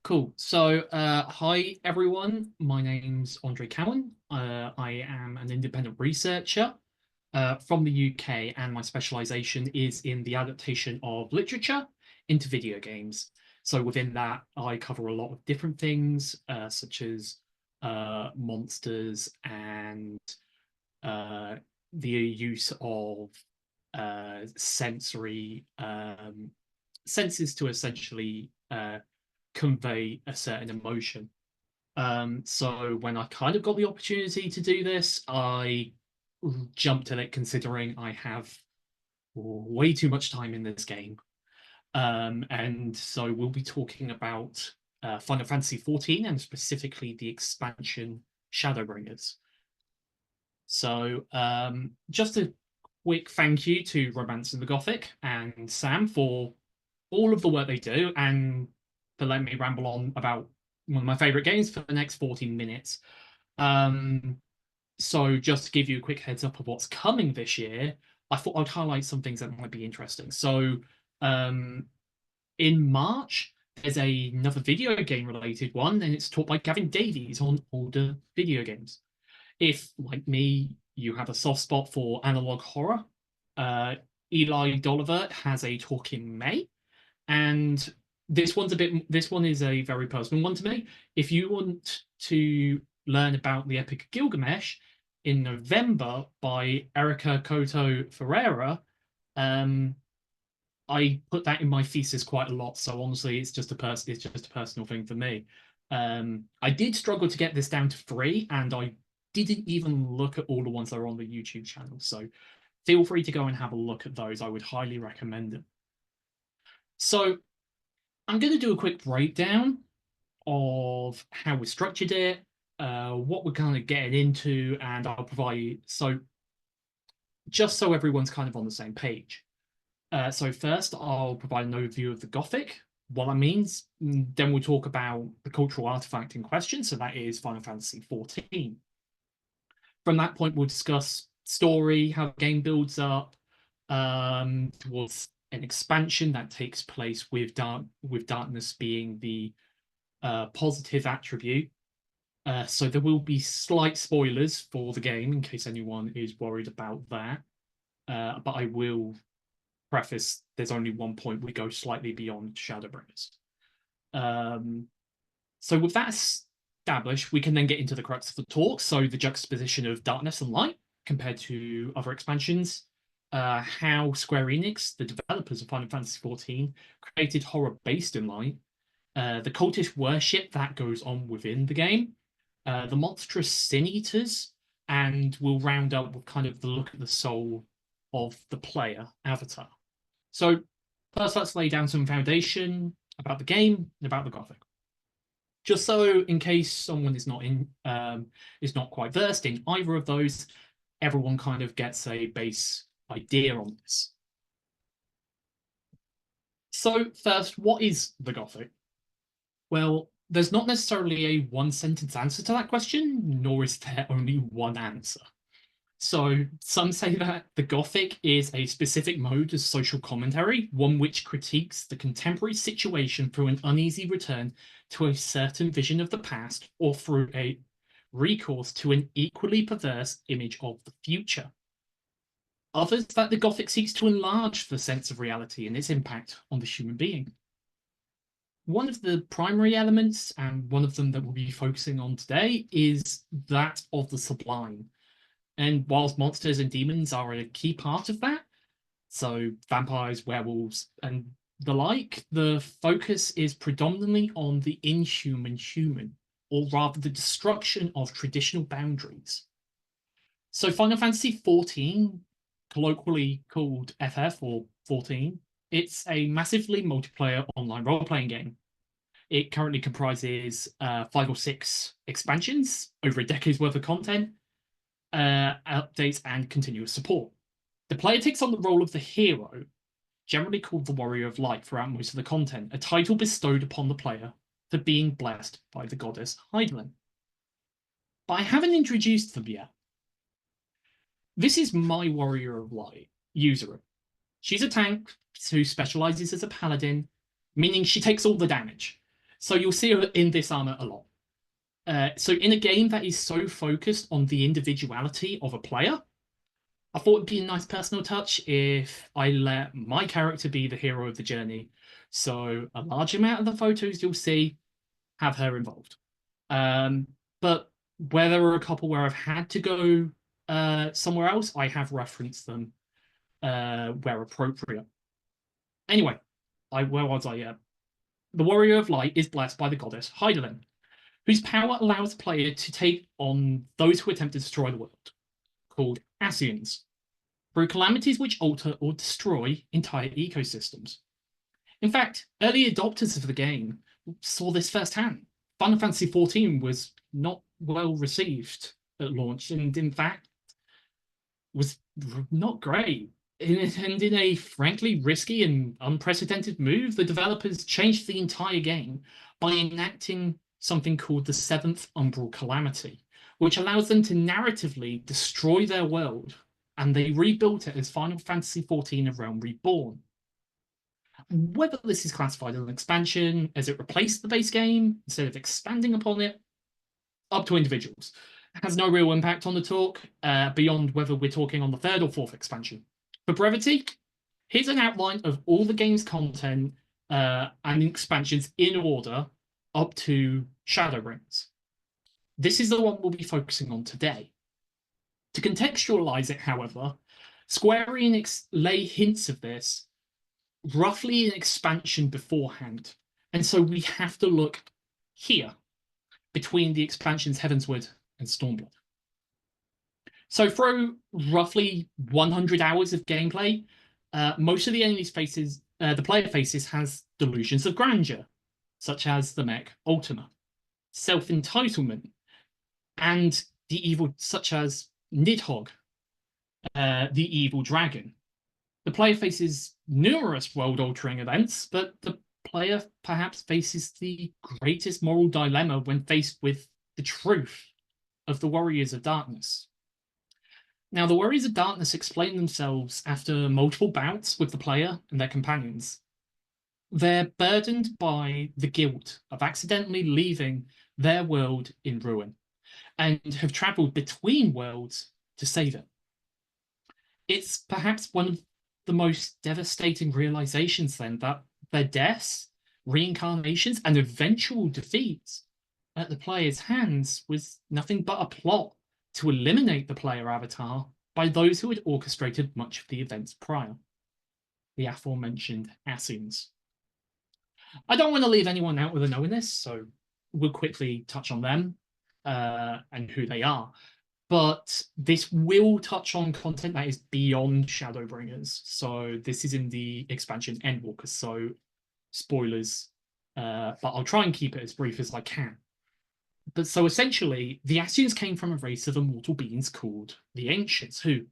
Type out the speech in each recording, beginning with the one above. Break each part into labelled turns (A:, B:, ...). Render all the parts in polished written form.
A: Cool. So, hi everyone. My name's Andre Cowen. I am an independent researcher from the UK, and my specialization is in the adaptation of literature into video games. So, within that, I cover a lot of different things, such as monsters and uh, the use of sensory senses to essentially convey a certain emotion. So when I kind of got the opportunity to do this, I jumped at it considering I have way too much time in this game. And so we'll be talking about Final Fantasy XIV and specifically the expansion Shadowbringers. So just a quick thank you to Romance in the Gothic and Sam for all of the work they do and for letting me ramble on about one of my favorite games for the next 14 minutes. Um, so just to give you a quick heads up of what's coming this year, I thought I'd highlight some things that might be interesting. So um, in March, there's another video game related one, and it's taught by Gavin Davies on older video games. If, like me, you have a soft spot for analog horror, uh, Eli Dolliver has a talk in May, and this one is a very personal one to me. If you want to learn about the Epic of Gilgamesh in November by Erica Coto Ferreira, um, I put that in my thesis quite a lot. So honestly, it's just a personal thing for me. I did struggle to get this down to three, and I didn't even look at all the ones that are on the YouTube channel. So feel free to go and have a look at those. I would highly recommend them. So I'm going to do a quick breakdown of how we structured it, what we're kind of getting into, and I'll provide just so everyone's kind of on the same page. So first, I'll provide an overview of the Gothic, what that means. Then we'll talk about the cultural artifact in question, so that is Final Fantasy XIV. From that point, we'll discuss story, how the game builds up towards an expansion that takes place with darkness being the positive attribute. So there will be slight spoilers for the game in case anyone is worried about that. But I will preface there's only one point we go slightly beyond Shadowbringers. So with that established, we can then get into the crux of the talk. So the juxtaposition of darkness and light compared to other expansions, how Square Enix, the developers of Final Fantasy XIV, created horror based in light, the cultish worship that goes on within the game, the monstrous sin eaters, and we'll round up with kind of the look at the soul of the player avatar. So first, let's lay down some foundation about the game and about the Gothic. Just so, in case someone is not quite versed in either of those, everyone kind of gets a base idea on this. So first, what is the Gothic? Well, there's not necessarily a one sentence answer to that question, nor is there only one answer. So some say that the Gothic is a specific mode of social commentary, one which critiques the contemporary situation through an uneasy return to a certain vision of the past or through a recourse to an equally perverse image of the future. Others that the Gothic seeks to enlarge the sense of reality and its impact on the human being. One of the primary elements, and one of them that we'll be focusing on today, is that of the sublime. And whilst monsters and demons are a key part of that, so vampires, werewolves, and the like, the focus is predominantly on the inhuman human, or rather the destruction of traditional boundaries. So Final Fantasy XIV, colloquially called FF or 14, it's a massively multiplayer online role-playing game. It currently comprises 5 or 6 expansions, over a decade's worth of content, updates, and continuous support. The player takes on the role of the hero, generally called the Warrior of Light throughout most of the content, a title bestowed upon the player for being blessed by the goddess Hydaelyn. But I haven't introduced them yet. This is my Warrior of Light, Yuzuru. She's a tank who specializes as a paladin, meaning she takes all the damage. So you'll see her in this armor a lot. So in a game that is so focused on the individuality of a player, I thought it'd be a nice personal touch if I let my character be the hero of the journey. So a large amount of the photos you'll see have her involved. Um, but where there are a couple where I've had to go somewhere else, I have referenced them where appropriate. Anyway, where was I? The Warrior of Light is blessed by the goddess Hydaelyn, whose power allows the player to take on those who attempt to destroy the world, called Ascians, through calamities which alter or destroy entire ecosystems. In fact, early adopters of the game saw this firsthand. Final Fantasy XIV was not well received at launch, and in fact, was not great. And in a frankly risky and unprecedented move, the developers changed the entire game by enacting something called the Seventh Umbral Calamity, which allows them to narratively destroy their world, and they rebuilt it as Final Fantasy XIV: A Realm Reborn. Whether this is classified as an expansion, as it replaced the base game instead of expanding upon it, up to individuals. It has no real impact on the talk beyond whether we're talking on the third or fourth expansion. For brevity, here's an outline of all the game's content and expansions in order up to Shadowbringers. This is the one we'll be focusing on today. To contextualize it, however, Square Enix lay hints of this roughly an expansion beforehand. And so we have to look here between the expansions Heavensward and Stormblood. So through roughly 100 hours of gameplay, most of the enemies faces, the player faces, has delusions of grandeur, such as the mech Ultima, self-entitlement, and the evil, such as Nidhogg, the evil dragon. The player faces numerous world-altering events, but the player perhaps faces the greatest moral dilemma when faced with the truth of the Warriors of Darkness. Now, the Warriors of Darkness explain themselves after multiple bouts with the player and their companions. They're burdened by the guilt of accidentally leaving their world in ruin and have travelled between worlds to save it. It's perhaps one of the most devastating realizations, then, that their deaths, reincarnations, and eventual defeats at the player's hands was nothing but a plot to eliminate the player avatar by those who had orchestrated much of the events prior, the aforementioned Ascians. I don't want to leave anyone out with a knowing this, so we'll quickly touch on them and who they are. But this will touch on content that is beyond Shadowbringers. So this is in the expansion Endwalkers, so spoilers, but I'll try and keep it as brief as I can. But so essentially, the Ascians came from a race of immortal beings called the Ancients, who,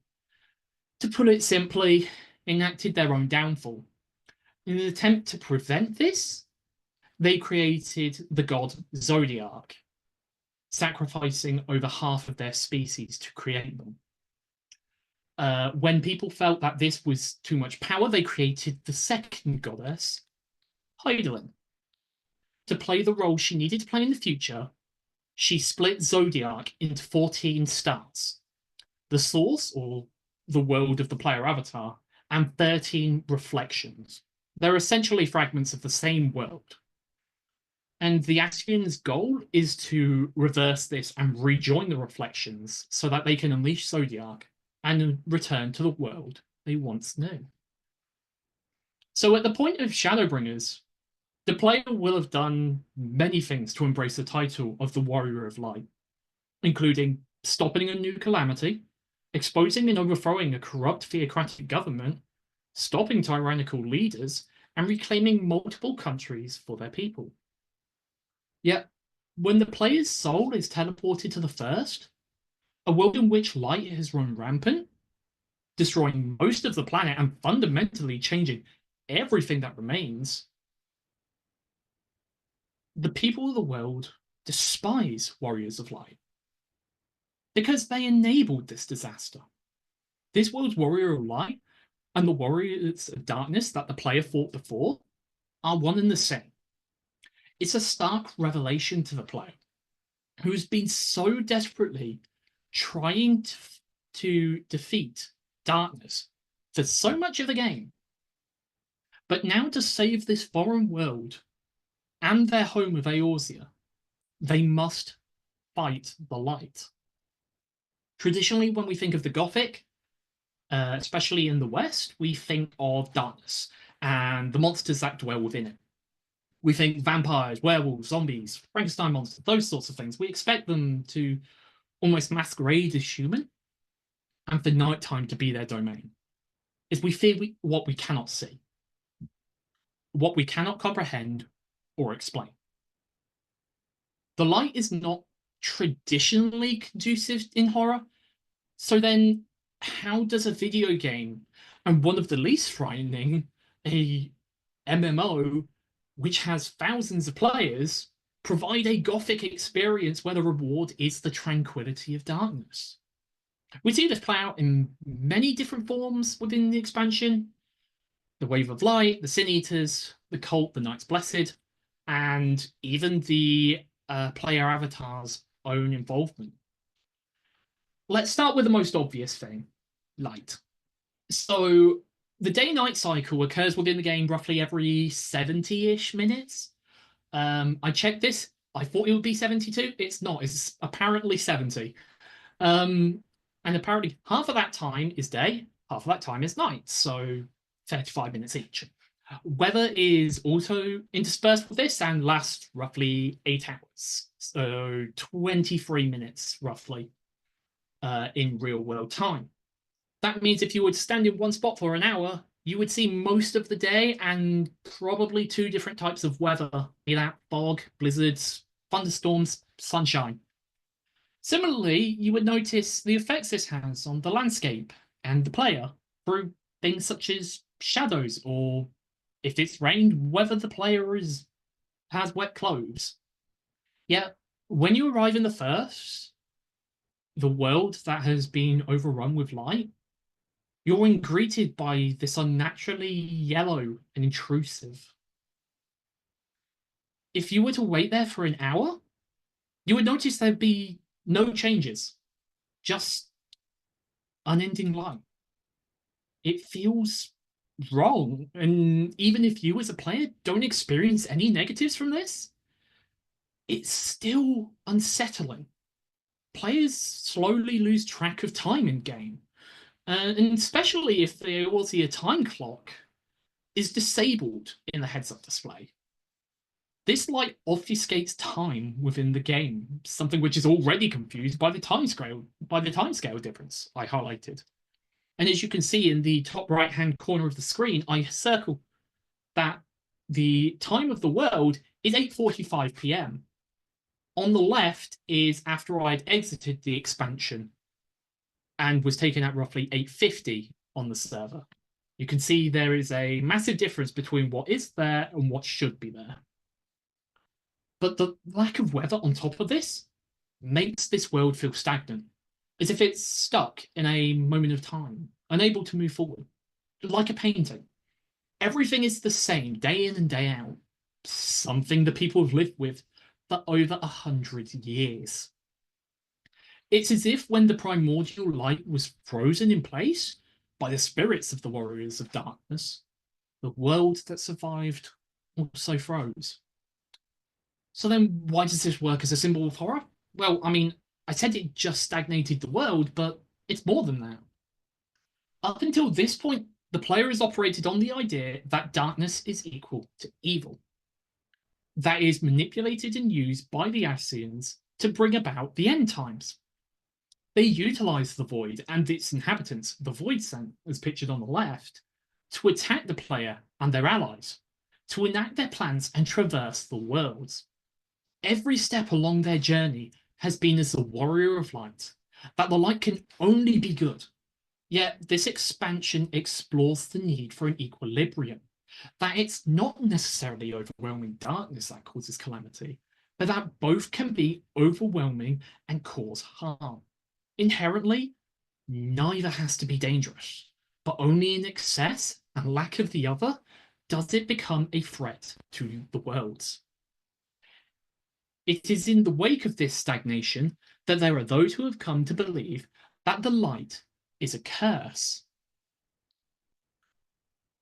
A: to put it simply, enacted their own downfall. In an attempt to prevent this, they created the god Zodiac, sacrificing over half of their species to create them. When people felt that this was too much power, they created the second goddess, Hydaelyn. To play the role she needed to play in the future, she split Zodiac into 14 stars, the source, or the world of the player avatar, and 13 reflections. They're essentially fragments of the same world. And the Ascians' goal is to reverse this and rejoin the reflections so that they can unleash Zodiac and return to the world they once knew. So at the point of Shadowbringers, the player will have done many things to embrace the title of the Warrior of Light, including stopping a new calamity, exposing and overthrowing a corrupt theocratic government, stopping tyrannical leaders, and reclaiming multiple countries for their people. Yet, when the player's soul is teleported to the first, a world in which light has run rampant, destroying most of the planet and fundamentally changing everything that remains, the people of the world despise Warriors of Light because they enabled this disaster. This world's Warrior of Light and the Warriors of Darkness that the player fought before are one and the same. It's a stark revelation to the player who's been so desperately trying to defeat darkness for so much of the game. But now to save this foreign world and their home of Eorzea, they must fight the light. Traditionally, when we think of the Gothic, especially in the West, we think of darkness and the monsters that dwell within it. We think vampires, werewolves, zombies, Frankenstein monsters, those sorts of things. We expect them to almost masquerade as human and for nighttime to be their domain. Is we fear what we cannot see, what we cannot comprehend or explain. The light is not traditionally conducive in horror, so then how does a video game, and one of the least frightening, a MMO, which has thousands of players, provide a Gothic experience where the reward is the tranquility of darkness? We see this play out in many different forms within the expansion. The Wave of Light, the Sin Eaters, the Cult, the Knights Blessed, and even the player avatar's own involvement. Let's start with the most obvious thing, light. So the day-night cycle occurs within the game roughly every 70-ish minutes. I checked this. I thought it would be 72. It's not. It's apparently 70. And apparently half of that time is day, half of that time is night. So 35 minutes each. Weather is also interspersed with this and lasts roughly 8 hours. So 23 minutes roughly in real world time. That means if you would stand in one spot for an hour, you would see most of the day and probably 2 different types of weather, be that fog, blizzards, thunderstorms, sunshine. Similarly, you would notice the effects this has on the landscape and the player through things such as shadows, or if it's rained, whether the player has wet clothes. Yet, when you arrive in the world that has been overrun with light, you're greeted by this unnaturally yellow and intrusive. If you were to wait there for an hour, you would notice there'd be no changes, just unending light. It feels wrong, and even if you as a player don't experience any negatives from this, it's still unsettling. Players slowly lose track of time in game, and especially if the Eorzea time clock is disabled in the heads-up display. This light obfuscates time within the game, something which is already confused by the timescale difference I highlighted. And as you can see in the top right-hand corner of the screen, I circle that the time of the world is 8:45 p.m. On the left is after I'd exited the expansion and was taken at roughly 8:50 on the server. You can see there is a massive difference between what is there and what should be there. But the lack of weather on top of this makes this world feel stagnant, as if it's stuck in a moment of time, unable to move forward, like a painting. Everything is the same day in and day out, something the people have lived with for over 100 years. It's as if when the primordial light was frozen in place by the spirits of the warriors of darkness, the world that survived also froze. So then why does this work as a symbol of horror? Well, I mean, I said it just stagnated the world, but it's more than that. Up until this point, the player has operated on the idea that darkness is equal to evil. That is manipulated and used by the Ascians to bring about the end times. They utilize the Void and its inhabitants, the Void Scent, as pictured on the left, to attack the player and their allies, to enact their plans and traverse the worlds. Every step along their journey has been as the warrior of light, that the light can only be good. Yet this expansion explores the need for an equilibrium, that it's not necessarily overwhelming darkness that causes calamity, but that both can be overwhelming and cause harm. Inherently, neither has to be dangerous, but only in excess and lack of the other does it become a threat to the worlds. It is in the wake of this stagnation that there are those who have come to believe that the light is a curse.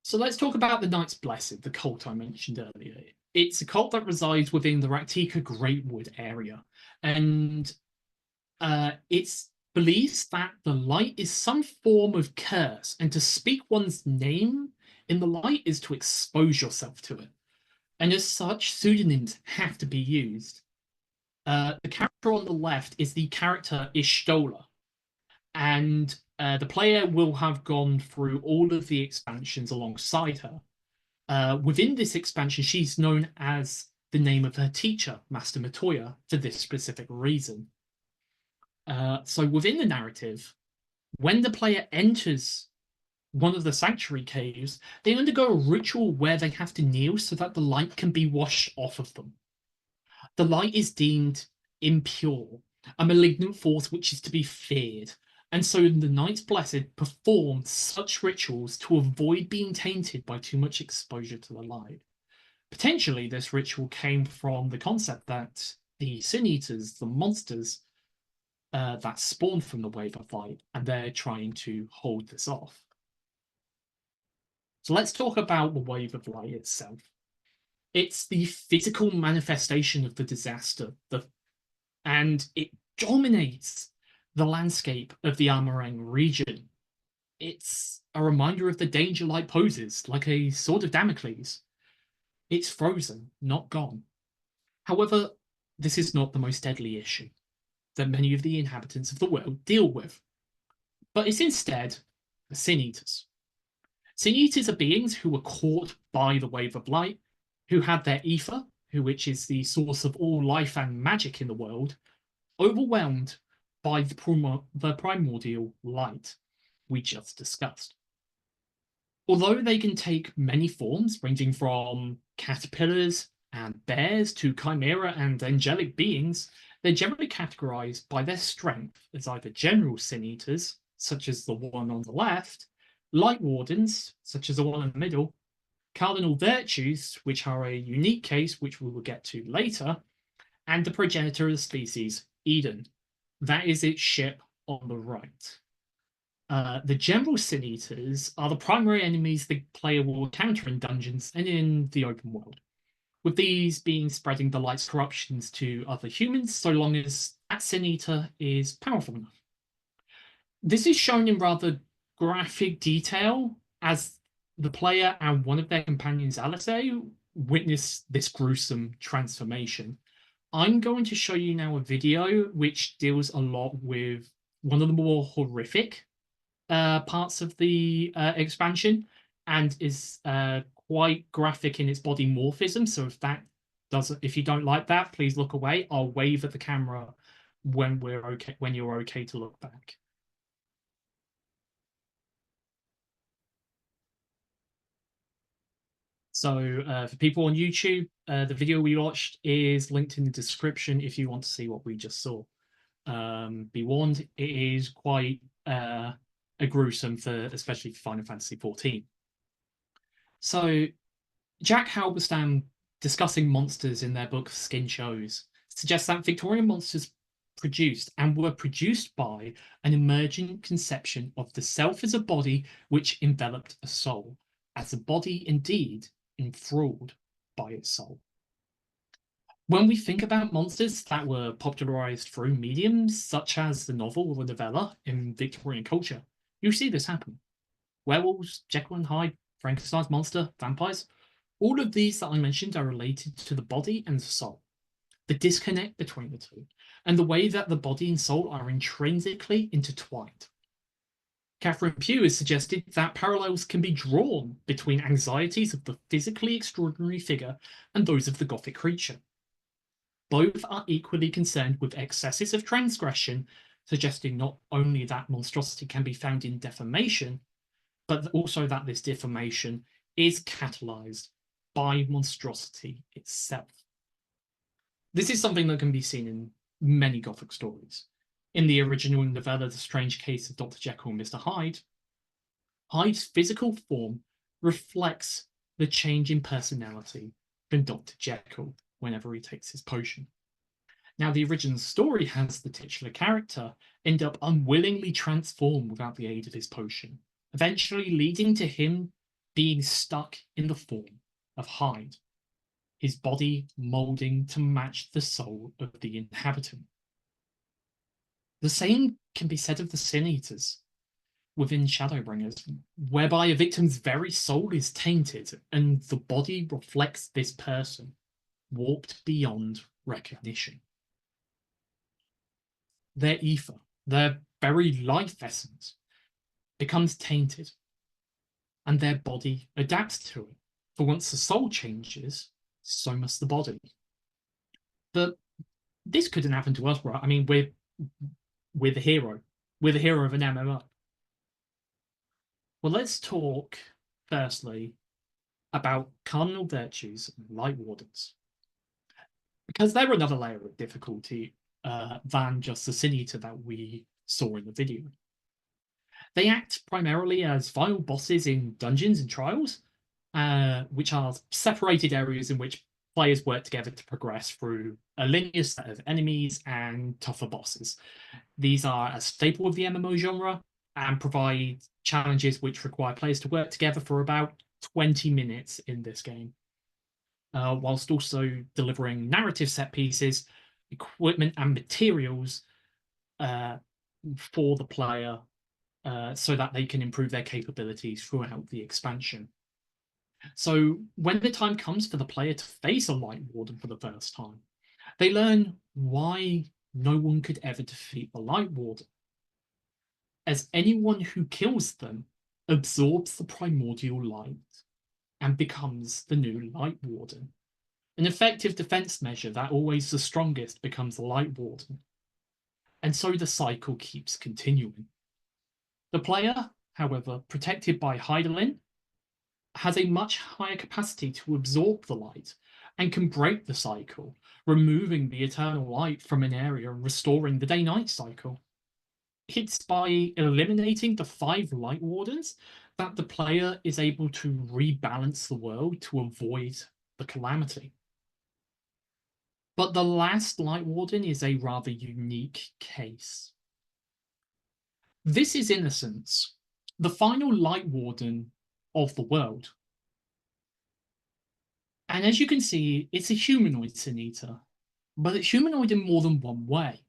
A: So let's talk about the Knights Blessed, the cult I mentioned earlier. It's a cult that resides within the Raktika Greatwood area, and it's believes that the light is some form of curse, and to speak one's name in the light is to expose yourself to it. And as such, pseudonyms have to be used. The character on the left is the character Ishtola, and the player will have gone through all of the expansions alongside her. Within this expansion, she's known as the name of her teacher, Master Matoya, for this specific reason. So within the narrative, when the player enters one of the sanctuary caves, they undergo a ritual where they have to kneel so that the light can be washed off of them. The light is deemed impure, a malignant force which is to be feared, and so the Knights Blessed perform such rituals to avoid being tainted by too much exposure to the light. Potentially, this ritual came from the concept that the Sin Eaters, the monsters that spawn from the Wave of Light, and they're trying to hold this off. So let's talk about the Wave of Light itself. It's the physical manifestation of the disaster, and it dominates the landscape of the Amarang region. It's a reminder of the danger light poses, like a sword of Damocles. It's frozen, not gone. However, this is not the most deadly issue that many of the inhabitants of the world deal with, but it's instead the Sin Eaters. Sin Eaters are beings who were caught by the Wave of Light, who had their ether, which is the source of all life and magic in the world, overwhelmed by the primordial light we just discussed. Although they can take many forms, ranging from caterpillars and bears to chimera and angelic beings, they're generally categorized by their strength as either general sin eaters, such as the one on the left, light wardens, such as the one in the middle, cardinal virtues, which are a unique case which we will get to later, and the progenitor of the species, Eden. That is its ship on the right. The general sin eaters are the primary enemies the player will encounter in dungeons and in the open world, with these being spreading the light's corruptions to other humans so long as that sin eater is powerful enough. This is shown in rather graphic detail as the player and one of their companions, Alice, witness this gruesome transformation. I'm going to show you now a video which deals a lot with one of the more horrific parts of the expansion, and is quite graphic in its body morphism. So if you don't like that, please look away. I'll wave at the camera when we're okay, when you're okay to look back. So for people on YouTube, the video we watched is linked in the description if you want to see what we just saw. Be warned, it is quite gruesome, especially for Final Fantasy XIV. So Jack Halberstam, discussing monsters in their book Skin Shows, suggests that Victorian monsters were produced by an emergent conception of the self as a body which enveloped a soul, as a body indeed enthralled by its soul. When we think about monsters that were popularized through mediums such as the novel or the novella in Victorian culture, you see this happen. Werewolves, Jekyll and Hyde, Frankenstein's monster, vampires, all of these that I mentioned are related to the body and the soul, the disconnect between the two, and the way that the body and soul are intrinsically intertwined. Catherine Pugh has suggested that parallels can be drawn between anxieties of the physically extraordinary figure and those of the Gothic creature. Both are equally concerned with excesses of transgression, suggesting not only that monstrosity can be found in deformation, but also that this deformation is catalyzed by monstrosity itself. This is something that can be seen in many Gothic stories. In the original novella, The Strange Case of Dr. Jekyll and Mr. Hyde, Hyde's physical form reflects the change in personality from Dr. Jekyll whenever he takes his potion. Now, the original story has the titular character end up unwillingly transformed without the aid of his potion, eventually leading to him being stuck in the form of Hyde, his body moulding to match the soul of the inhabitant. The same can be said of the Sin Eaters within Shadowbringers, whereby a victim's very soul is tainted and the body reflects this person, warped beyond recognition. Their ether, their very life essence, becomes tainted, and their body adapts to it. For once the soul changes, so must the body. But this couldn't happen to us, right? I mean, we're the hero. We're the hero of an MMO. Well, let's talk firstly about cardinal virtues and light wardens, because they're another layer of difficulty than just the Sin Eater that we saw in the video. They act primarily as final bosses in dungeons and trials, which are separated areas in which players work together to progress through a linear set of enemies and tougher bosses. These are a staple of the MMO genre and provide challenges which require players to work together for about 20 minutes in this game, whilst also delivering narrative set pieces, equipment, and materials for the player so that they can improve their capabilities throughout the expansion. So when the time comes for the player to face a Light Warden for the first time, they learn why no one could ever defeat the Light Warden, as anyone who kills them absorbs the primordial light and becomes the new Light Warden. An effective defense measure that always the strongest becomes the Light Warden. And so the cycle keeps continuing. The player, however, protected by Hydaelyn, has a much higher capacity to absorb the light and can break the cycle, removing the eternal light from an area and restoring the day-night cycle. It's by eliminating the 5 light wardens that the player is able to rebalance the world to avoid the calamity. But the last light warden is a rather unique case. This is Innocence, the final light warden of the world. And as you can see, it's a humanoid Sin Eater, but it's humanoid in more than one way,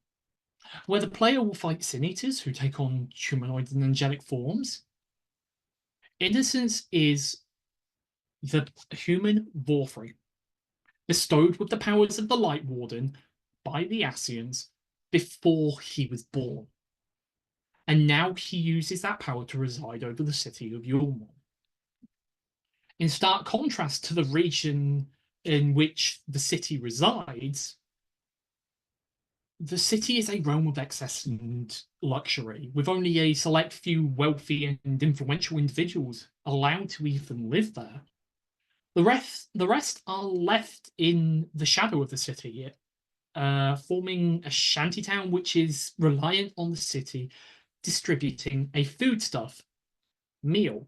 A: where the player will fight Sin Eaters who take on humanoid and angelic forms. Innocence is the human Vorfrey, bestowed with the powers of the Light Warden by the Ascians before he was born. And now he uses that power to reside over the city of Yulmon. In stark contrast to the region in which the city resides, the city is a realm of excess and luxury, with only a select few wealthy and influential individuals allowed to even live there. The rest are left in the shadow of the city, forming a shantytown which is reliant on the city distributing a foodstuff meal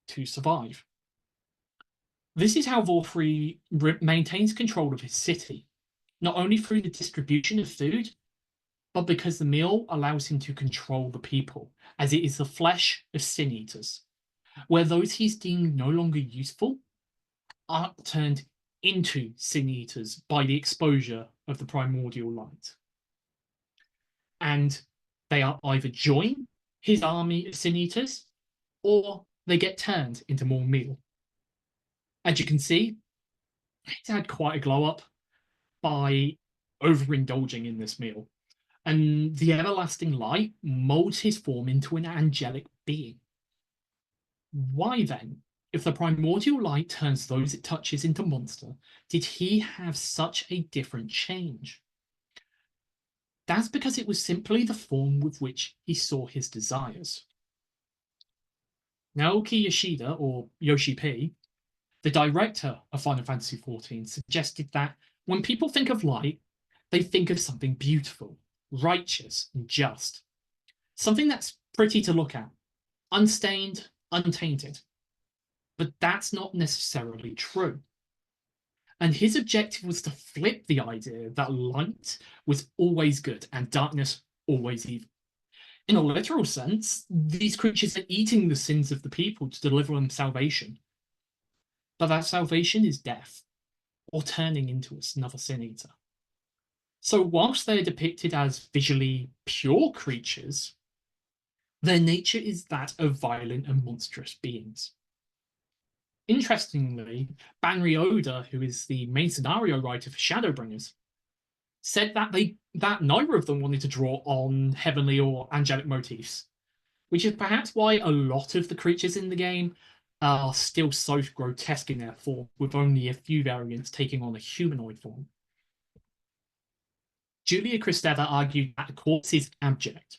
A: to survive. This is how Vorfrey maintains control of his city, not only through the distribution of food, but because the meal allows him to control the people, as it is the flesh of Sin Eaters, where those he's deemed no longer useful are turned into Sin Eaters by the exposure of the primordial light. And they are either join his army of Sin Eaters, or they get turned into more meal. As you can see, he's had quite a glow up by overindulging in this meal, and the everlasting light molds his form into an angelic being. Why then, if the primordial light turns those it touches into monster, did he have such a different change? That's because it was simply the form with which he saw his desires. Naoki Yoshida, or Yoshi P, the director of Final Fantasy XIV, suggested that when people think of light, they think of something beautiful, righteous, and just. Something that's pretty to look at, unstained, untainted. But that's not necessarily true. And his objective was to flip the idea that light was always good and darkness always evil. In a literal sense, these creatures are eating the sins of the people to deliver them salvation. But that salvation is death, or turning into another sin eater. So, whilst they are depicted as visually pure creatures, their nature is that of violent and monstrous beings. Interestingly, Banri Oda, who is the main scenario writer for Shadowbringers, said that neither of them wanted to draw on heavenly or angelic motifs, which is perhaps why a lot of the creatures in the game are still so grotesque in their form, with only a few variants taking on a humanoid form. Julia Kristeva argued that the corpse is abject,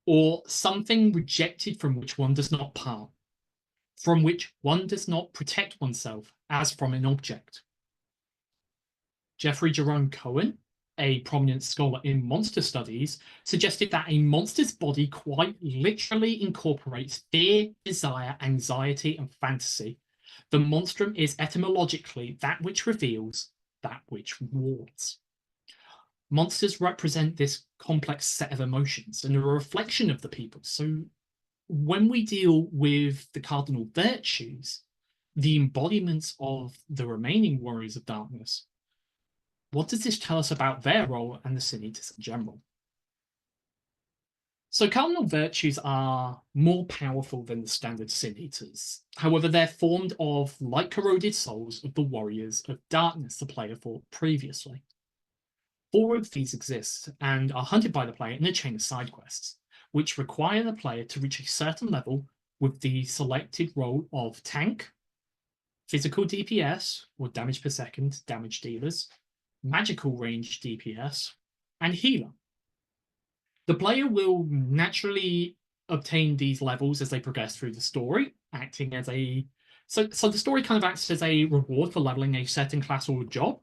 A: or something rejected from which one does not part, from which one does not protect oneself as from an object. Jeffrey Jerome Cowen, a prominent scholar in monster studies, suggested that a monster's body quite literally incorporates fear, desire, anxiety, and fantasy. The monstrum is etymologically that which reveals, that which wards. Monsters represent this complex set of emotions and are a reflection of the people. So when we deal with the cardinal virtues, the embodiments of the remaining warriors of darkness, what does this tell us about their role and the Sin Eaters in general? So cardinal virtues are more powerful than the standard Sin Eaters. However, they're formed of light-corroded souls of the warriors of darkness the player fought previously. 4 of these exist and are hunted by the player in a chain of side quests, which require the player to reach a certain level with the selected role of tank, physical DPS, or damage per second damage dealers, magical range DPS, and healer. The player will naturally obtain these levels as they progress through the story, acting as a... So the story kind of acts as a reward for leveling a certain class or job,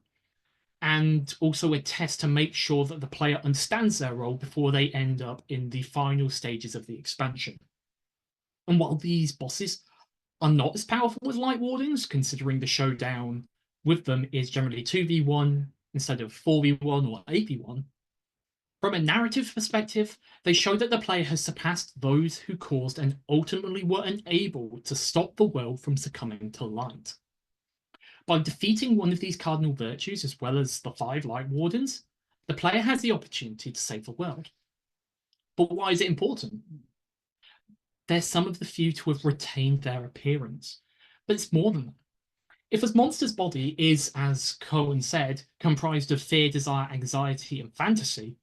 A: and also a test to make sure that the player understands their role before they end up in the final stages of the expansion. And while these bosses are not as powerful as Light Wardens, considering the showdown with them is generally 2v1 instead of 4v1 or 8v1, from a narrative perspective, they show that the player has surpassed those who caused and ultimately were unable to stop the world from succumbing to light. By defeating one of these cardinal virtues, as well as the 5 Light Wardens, the player has the opportunity to save the world. But why is it important? They're some of the few to have retained their appearance. But it's more than that. If a monster's body is, as Cohen said, comprised of fear, desire, anxiety, and fantasy,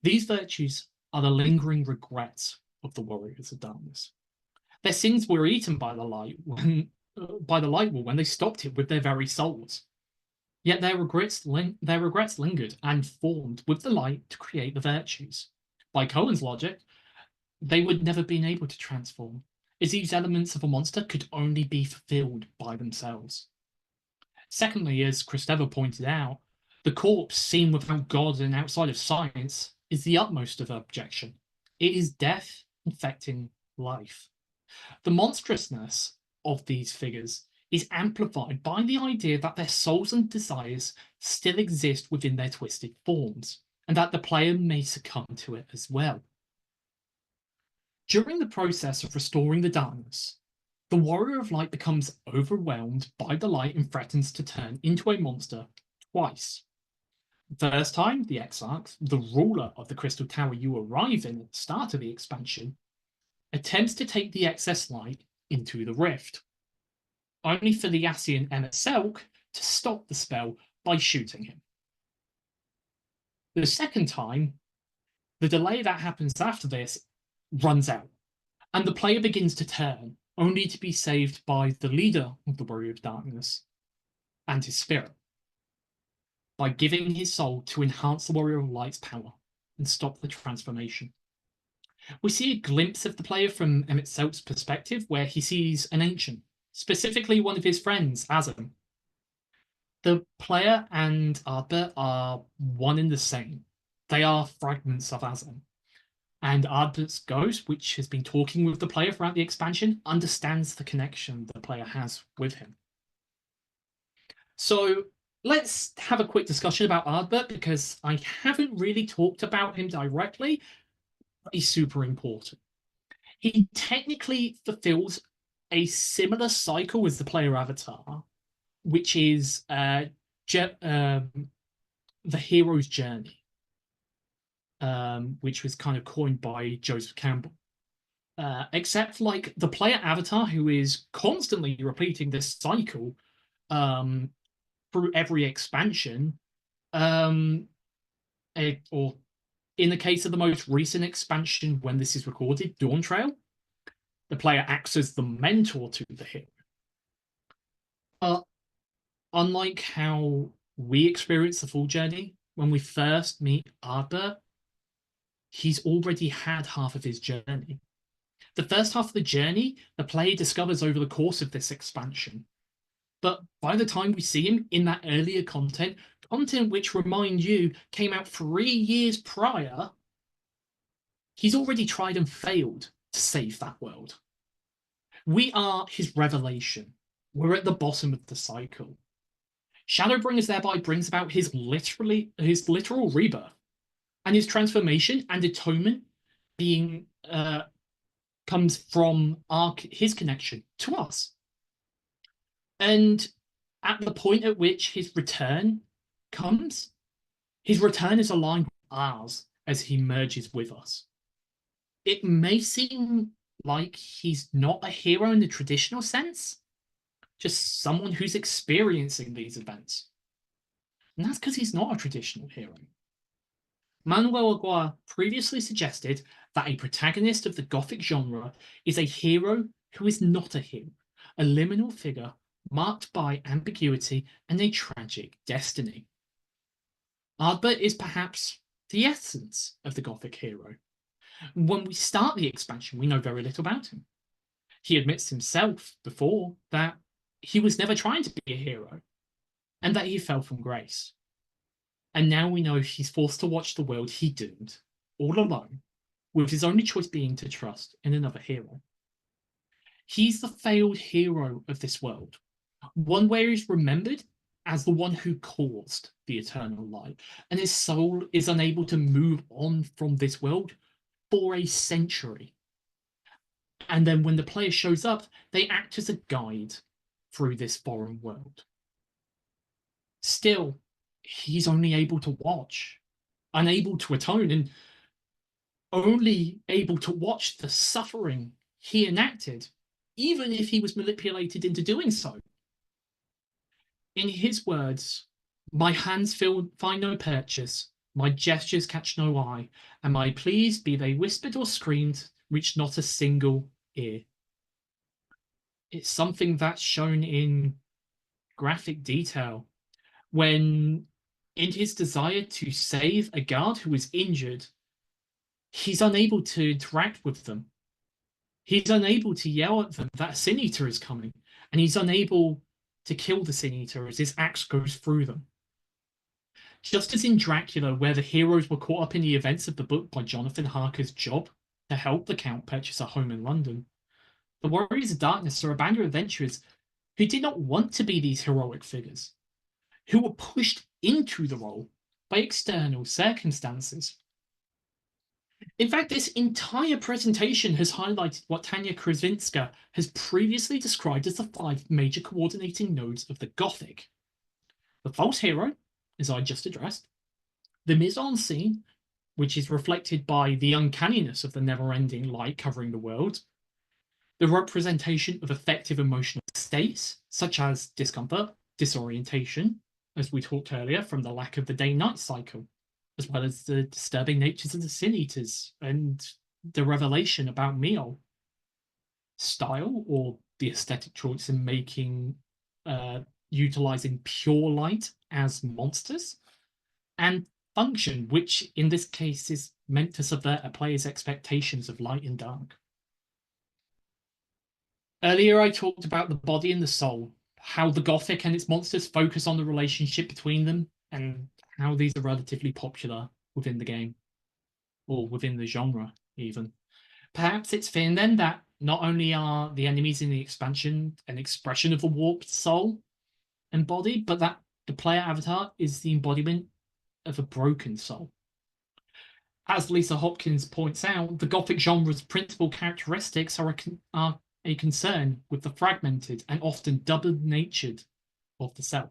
A: these virtues are the lingering regrets of the warriors of darkness. Their sins were eaten by the light wall when they stopped it with their very souls. Yet their regrets lingered and formed with the light to create the virtues. By Cohen's logic, they would never been able to transform, as these elements of a monster could only be fulfilled by themselves. Secondly, as Kristeva pointed out, the corpse seen without God and outside of science is the utmost of objection. It is death infecting life. The monstrousness of these figures is amplified by the idea that their souls and desires still exist within their twisted forms, and that the player may succumb to it as well. During the process of restoring the darkness, the Warrior of Light becomes overwhelmed by the light and threatens to turn into a monster twice. First time, the Exarch, the ruler of the Crystal Tower you arrive in at the start of the expansion, attempts to take the excess light into the rift, only for the Ascian Emmet Selk to stop the spell by shooting him. The second time, the delay that happens after this runs out, and the player begins to turn, only to be saved by the leader of the Warrior of Darkness and his spirit, by giving his soul to enhance the Warrior of Light's power and stop the transformation. We see a glimpse of the player from Emmet Selk's perspective, where he sees an ancient, specifically one of his friends, Azam. The player and Ardbert are one and the same. They are fragments of Azam. And Ardbert's ghost, which has been talking with the player throughout the expansion, understands the connection the player has with him. So let's have a quick discussion about Ardbert because I haven't really talked about him directly, but he's super important. He technically fulfills a similar cycle as the player avatar, which is the hero's journey, which was kind of coined by Joseph Campbell. Except like the player avatar, who is constantly repeating this cycle um, through every expansion, um, or in the case of the most recent expansion, when this is recorded, Dawn Trail, the player acts as the mentor to the hero. Uh, Unlike how we experience the full journey, when we first meet Ardbert, he's already had half of his journey. The first half of the journey, the player discovers over the course of this expansion. But by the time we see him in that earlier content which, remind you, came out 3 years prior, he's already tried and failed to save that world. We are his revelation. We're at the bottom of the cycle. Shadowbringers thereby brings about his literal rebirth, and his transformation and atonement being comes from his connection to us. And at the point at which his return comes, his return is aligned with ours as he merges with us. It may seem like he's not a hero in the traditional sense, just someone who's experiencing these events. And that's because he's not a traditional hero. Manuel Aguirre previously suggested that a protagonist of the Gothic genre is a hero who is not a hero, a liminal figure marked by ambiguity and a tragic destiny. Ardbert is perhaps the essence of the Gothic hero. When we start the expansion, we know very little about him. He admits himself before that he was never trying to be a hero and that he fell from grace. And now we know he's forced to watch the world he doomed, all alone, with his only choice being to trust in another hero. He's the failed hero of this world, one where he's remembered as the one who caused the eternal light, and his soul is unable to move on from this world for a century. And then when the player shows up, they act as a guide through this foreign world. Still, he's only able to watch, unable to atone, and only able to watch the suffering he enacted, even if he was manipulated into doing so. In his words, my hands find no purchase, my gestures catch no eye, and my pleas, be they whispered or screamed, reach not a single ear. It's something that's shown in graphic detail when, in his desire to save a guard who is injured, he's unable to interact with them. He's unable to yell at them that a Sin Eater is coming, and he's unable to kill the Sin Eater as his axe goes through them. Just as in Dracula, where the heroes were caught up in the events of the book by Jonathan Harker's job to help the Count purchase a home in London, the Warriors of Darkness are a band of adventurers who did not want to be these heroic figures, who were pushed into the role by external circumstances. In fact, this entire presentation has highlighted what Tanya Krasinska has previously described as the 5 major coordinating nodes of the Gothic. The false hero, as I just addressed, the mise-en-scene, which is reflected by the uncanniness of the never-ending light covering the world, the representation of effective emotional states, such as discomfort, disorientation, as we talked earlier, from the lack of the day-night cycle, as well as the disturbing natures of the Sin Eaters and the revelation about Mio. Style, or the aesthetic choice in making, utilizing pure light as monsters, and function, which in this case is meant to subvert a player's expectations of light and dark. Earlier, I talked about the body and the soul, how the Gothic and its monsters focus on the relationship between them, and how these are relatively popular within the game, or within the genre, even. Perhaps it's fair then that not only are the enemies in the expansion an expression of the warped soul and body, but that The player avatar is the embodiment of a broken soul. As Lisa Hopkins points out, the Gothic genre's principal characteristics are a concern with the fragmented and often double-natured of the self.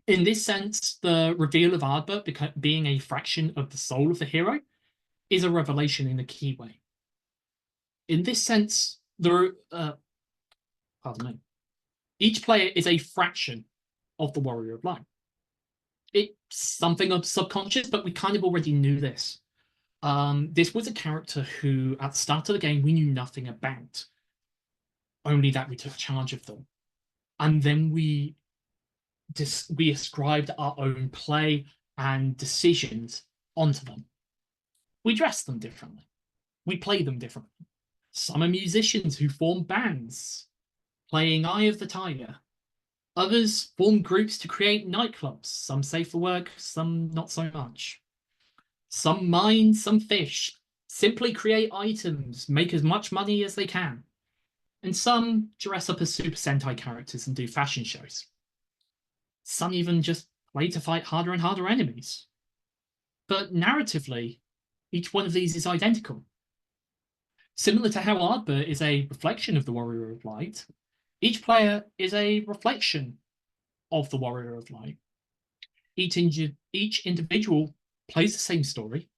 A: In this sense, the reveal of Ardbert being a fraction of the soul of the hero is a revelation in a key way. In this sense, pardon me, each player is a fraction of the Warrior of Light. It's something of subconscious, but we kind of already knew this. This was a character who, at the start of the game, we knew nothing about. Only that we took charge of them. And then we ascribed our own play and decisions onto them. We dress them differently. We play them differently. Some are musicians who form bands, playing Eye of the Tiger. Others form groups to create nightclubs, some safe for work, some not so much. Some mine, some fish, simply create items, make as much money as they can. And some dress up as Super Sentai characters and do fashion shows. Some even just play to fight harder and harder enemies. But narratively, each one of these is identical. Similar to how Ardbert is a reflection of the Warrior of Light, each player is a reflection of the Warrior of Light. Each individual plays the same story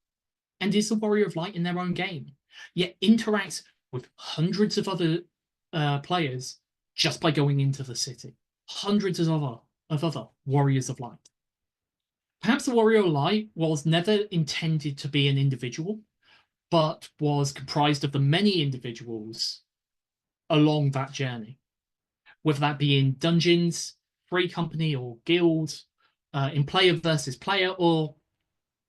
A: and is the Warrior of Light in their own game, yet interacts with hundreds of other players just by going into the city. Hundreds of other Warriors of Light. Perhaps the Warrior of Light was never intended to be an individual, but was comprised of the many individuals along that journey. Whether that be in dungeons, free company, or guild, in player versus player, or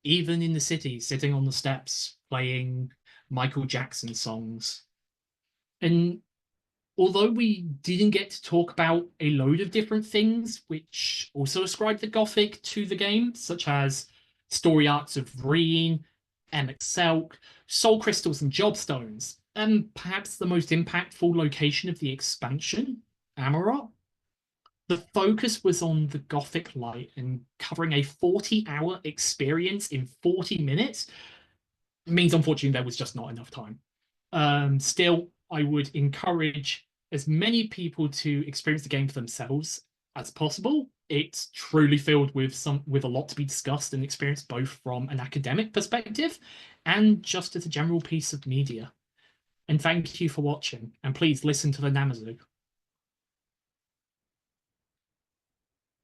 A: even in the city, sitting on the steps, playing Michael Jackson songs. And although we didn't get to talk about a load of different things, which also ascribe the Gothic to the game, such as story arcs of Reen, Emmett Selk, Soul Crystals and Jobstones, and perhaps the most impactful location of the expansion, Amarot, the focus was on the Gothic light, and covering a 40-hour experience in 40 minutes means, unfortunately, there was just not enough time. Still, I would encourage as many people to experience the game for themselves as possible. It's truly filled with a lot to be discussed and experienced, both from an academic perspective and just as a general piece of media. And thank you for watching, and please listen to the Namazu.